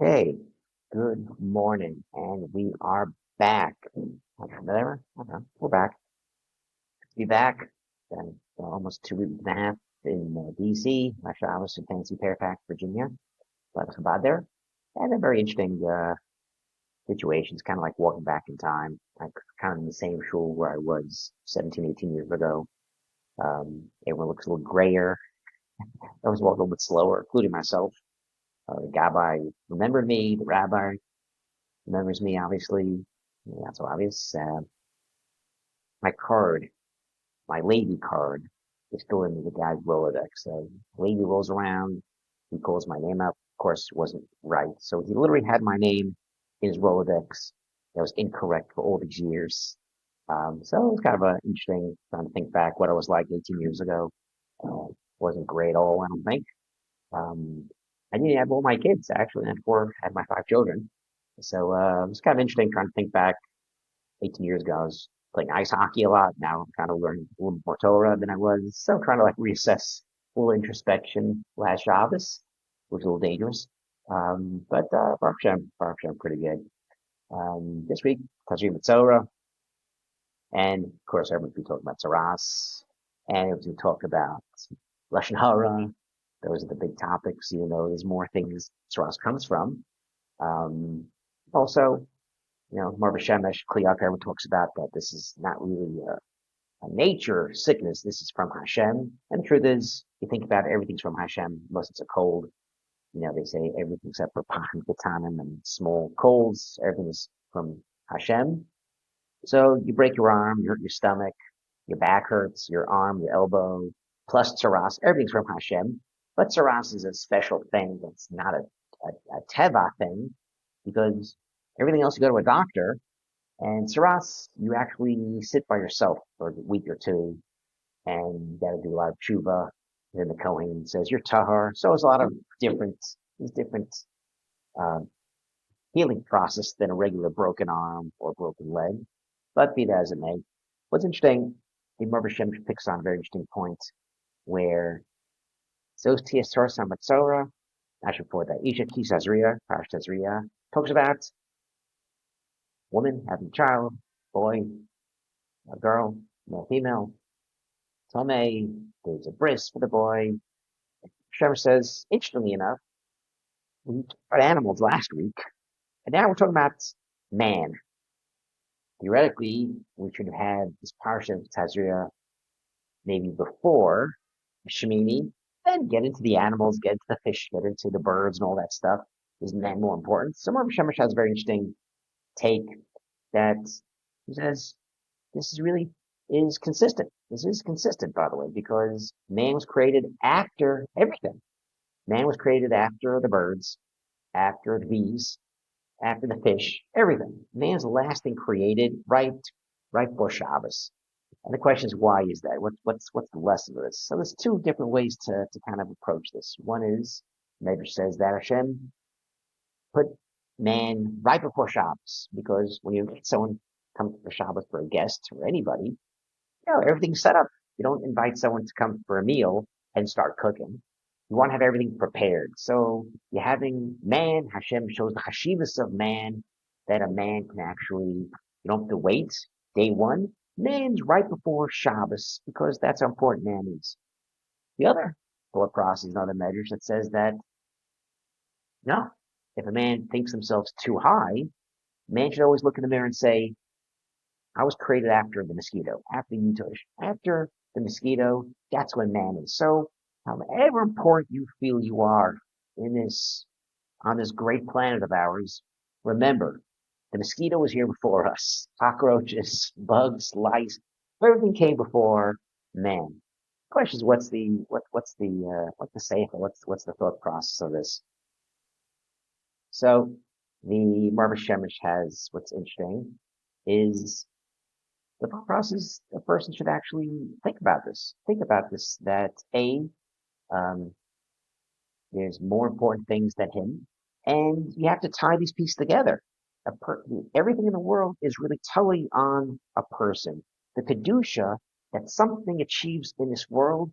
Hey, good morning, and we are back. Whatever, I don't know. We're back. To be back. Been almost 2 weeks and a half in DC. Actually, I was in fancy Fairfax, Virginia. But was about there. And a very interesting situation. It's kind of like walking back in time. Like kind of in the same shul where I was 17, 18 years ago. Everyone looks a little grayer. I was walking a little bit slower, including myself. The rabbi remembered me. The rabbi remembers me, obviously. Yeah, that's so obvious. My card, my lady card, is still in the guy's Rolodex. So lady rolls around, he calls my name up. Of course, it wasn't right. So he literally had my name in his Rolodex that was incorrect for all these years. So it was kind of interesting trying to think back what I was like 18 years ago. Wasn't great at all, I don't think. Um, I didn't have all my kids actually. I had my 5 children. So it was kind of interesting trying to think back 18 years ago. I was playing ice hockey a lot. Now I'm kind of learning a little more Torah than I was. So trying to like reassess a little introspection last Shabbos, which was a little dangerous. But Baruch Hashem, pretty good. This week, tazria Metzora, and of course, everyone's been talking about Taras, and it was been talked about Lashon Hara. Those are the big topics, even though there's more things Taras comes from. Um, Also, Marva Shemesh, Kliyak, everyone talks about that this is not really a nature sickness. This is from Hashem. And the truth is, you think about it, everything's from Hashem, unless it's a cold. They say everything except for Pachem Katanim and small colds, everything is from Hashem. So you break your arm, you hurt your stomach, your back hurts, your arm, your elbow, plus tsaras, everything's from Hashem. But tsaras is a special thing that's not a teva thing because everything else you go to a doctor, and Saras, you actually sit by yourself for a week or two, and you got to do a lot of tshuva. Then the Kohen says you're tahar. So it's a lot of different uh, healing process than a regular broken arm or broken leg. But be that as it may, what's interesting, the Merv Shem picks on a very interesting point where Zos Tias Torah Metzora, actually before that, Isha Ki Tazria, Parash Tazria, talks about woman having a child, boy, a girl, male, female, Tomei, there's a bris for the boy. Trevor says, interestingly enough, we talked about animals last week, and now we're talking about man. Theoretically, we should have had this parsha of Tazria maybe before Shemini, then get into the animals, get into the fish, get into the birds and all that stuff. Isn't that more important? Some of Shemesh has a very interesting take that he says this is really is consistent. This is consistent, by the way, because man was created after everything. Man was created after the birds, after the bees, after the fish, everything. Man's the last thing created right before Shabbos. And the question is, why is that? What's the lesson of this? So there's two different ways to kind of approach this. One is, Medrash says that Hashem put man right before Shabbos, because when you invite someone come for Shabbos for a guest or anybody, everything's set up. You don't invite someone to come for a meal and start cooking. You want to have everything prepared. So you're having man, Hashem shows the hashivas of man, that a man can actually, you don't have to wait day one. Man's right before Shabbos because that's how important man is. The other thought process, another measure that says that no, if a man thinks themselves too high, man should always look in the mirror and say, I was created after the mosquito, after you, after the mosquito. That's when man is. So, however important you feel you are in this on this great planet of ours, remember the mosquito was here before us. Cockroaches, bugs, lice, everything came before man. The question is, what's the safe? What's the thought process of this? So, the Marva Shemesh has what's interesting is the thought process a person should actually think about this. Think about this that um, there's more important things than him, and you have to tie these pieces together. Everything in the world is really totally on a person. The kedusha that something achieves in this world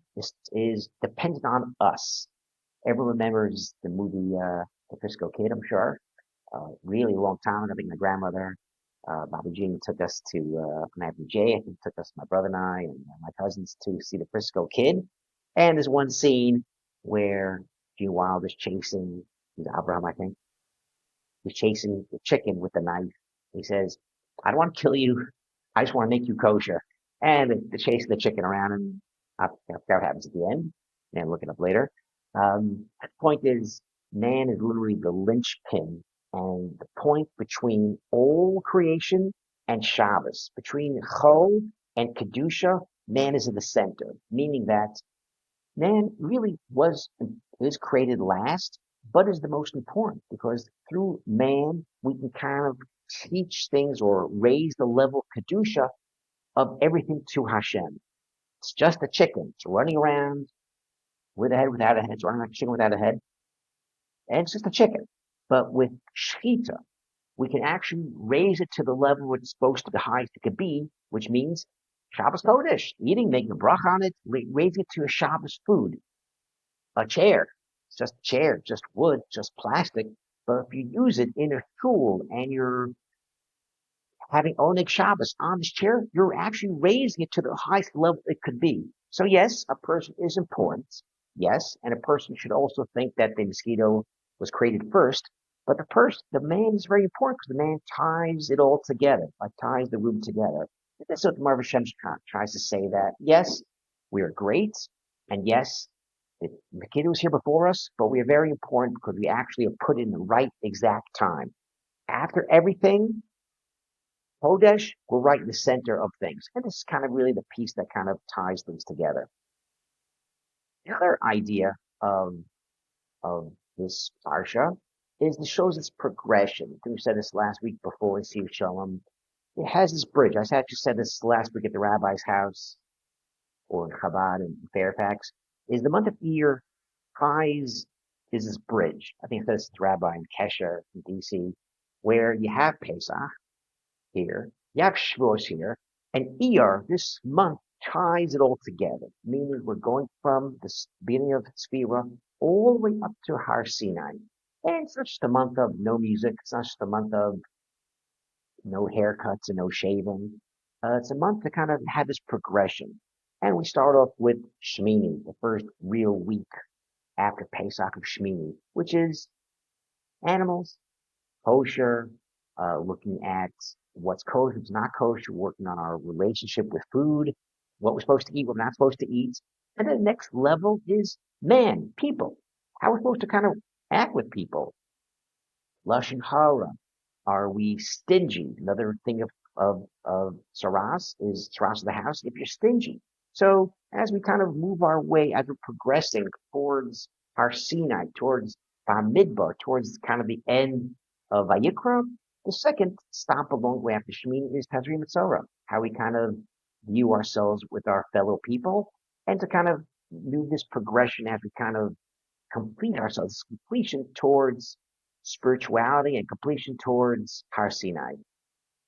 is dependent on us. Everyone remembers the movie The Frisco Kid, I'm sure. Really long time ago. I think my grandmother, Bobby Jean, took us to Matthew J. I think took us, my brother and I, and my cousins to see The Frisco Kid. And there's one scene where Gene Wilder is chasing, he's Abraham, I think. He's chasing the chicken with the knife. He says, "I don't want to kill you. I just want to make you kosher." And they're chasing the chicken around, and that happens at the end. And look it up later. The point is, man is literally the linchpin and the point between all creation and Shabbos, between Chol and Kedusha. Man is in the center, meaning that man really is created last, but is the most important because through man we can kind of teach things or raise the level of kedusha of everything to Hashem. It's just a chicken. It's running around with a head without a head. It's running like a chicken without a head, and it's just a chicken. But with shechita, we can actually raise it to the level it's supposed to the highest it could be, which means Shabbos Kodesh, eating, making a brach on it, raising it to a Shabbos food. A chair. It's just a chair, just wood, just plastic. But if you use it in a shul and you're having Oneg Shabbos on this chair, you're actually raising it to the highest level it could be. So yes, a person is important. Yes, and a person should also think that the mosquito was created first. But the man is very important because the man ties it all together, like ties the room together. And that's what Marv Hashem tries to say that yes, we are great, and yes, the mosquito was here before us, but we are very important because we actually are put in the right exact time. After everything, Kodesh, we're right in the center of things. And this is kind of really the piece that kind of ties things together. The other idea of this parsha is it shows its progression. We said this last week before in Steve Shalom. It has this bridge. I actually said this last week at the rabbi's house or in Chabad in Fairfax. Is the month of Iyar ties is this bridge. I think that's the rabbi in Kesher in DC, where you have Pesach here, you have Shavuos here, and Iyar this month ties it all together. Meaning we're going from the beginning of Sphira all the way up to Har Sinai. And it's not just a month of no music. It's not just a month of no haircuts and no shaving. It's a month to kind of have this progression. And we start off with Shmini, the first real week after Pesach of Shmini, which is animals, kosher, looking at what's kosher, what's not kosher, working on our relationship with food, what we're supposed to eat, what we're not supposed to eat. And then the next level is man, people, how we're supposed to kind of act with people. Lashon hara. Are we stingy? Another thing of saras is saras of the house if you're stingy. So as we kind of move our way, as we're progressing towards our Sinai, towards Bamidbar, towards kind of the end of Vayikra, the second stop along the way after Shemini is tazria Metzora, how we kind of view ourselves with our fellow people, and to kind of do this progression as we kind of complete ourselves, completion towards spirituality and completion towards Har Sinai.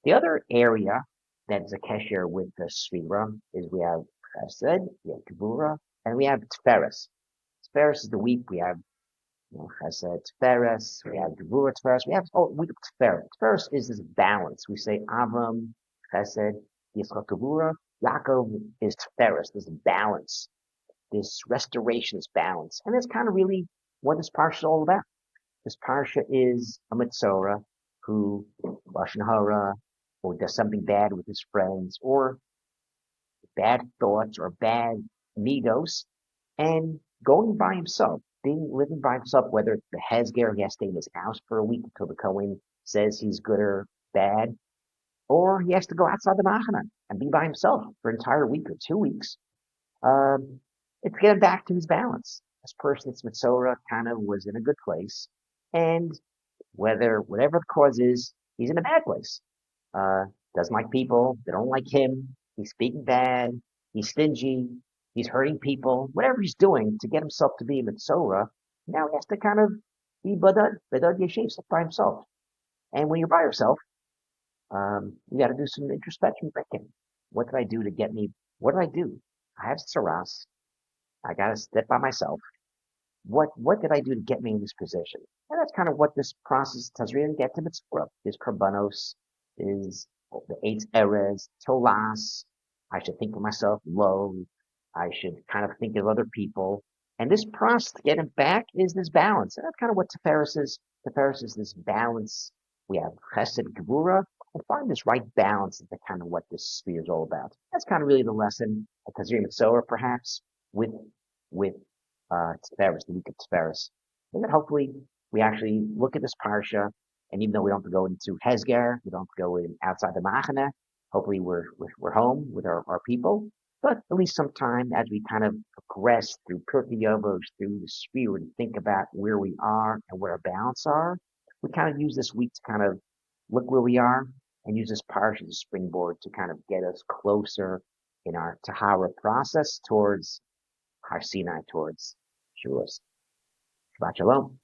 The other area that is a kesher with the Sphira is we have Chesed, we have Gevura, and we have Teferes. Teferes is the week. We have Chesed, Teferes, we have Gevura, Teferes. We have week of Teferes. Teferes is this balance. We say Avram, Chesed, Yitzchak, Gevura. Yaakov is Teferes. This balance, this restoration, this balance, and that's kind of really what this parsha is all about. This parsha is a Metzora who lashon hara or does something bad with his friends or bad thoughts or bad midos and going by himself, living by himself, whether it's the Hezger, he has to stay in his house for a week until the Kohen says he's good or bad, or he has to go outside the Machana and be by himself for an entire week or 2 weeks. It's getting back to his balance. This person, it's Metzora, kind of was in a good place. And whatever the cause is, he's in a bad place. Doesn't like people, they don't like him, he's speaking bad, he's stingy, he's hurting people, whatever he's doing to get himself to be a Metzora, now he has to kind of be Badad Yeshiv, by himself. And when you're by yourself, you got to do some introspection thinking. What did I do to get me? What did I do? I have saras. I got to step by myself. what did I do to get me in this position? And that's kind of what this process tazria and get to Metzora. Is karbanos, is the eight eres, tolas. I should think of myself low. I should kind of think of other people. And this process to get it back is this balance. And that's kind of what Teferes is. Teferes is this balance. We have chesed, gevura, and find this right balance is the kind of what this sphere is all about. That's kind of really the lesson of Tazria Metzora, perhaps, with with Teferes, the week of Teferes. And then hopefully we actually look at this parsha, and even though we don't have to go into Hezger, we don't have to go in outside the Machane, hopefully we're home with our people. But at least sometime as we kind of progress through Pirkei Yovos, through the Spirit, and think about where we are and where our balance are, we kind of use this week to kind of look where we are and use this parsha as a springboard to kind of get us closer in our Tahara process towards Har Sinai, towards Shavuos. Shabbat Shalom.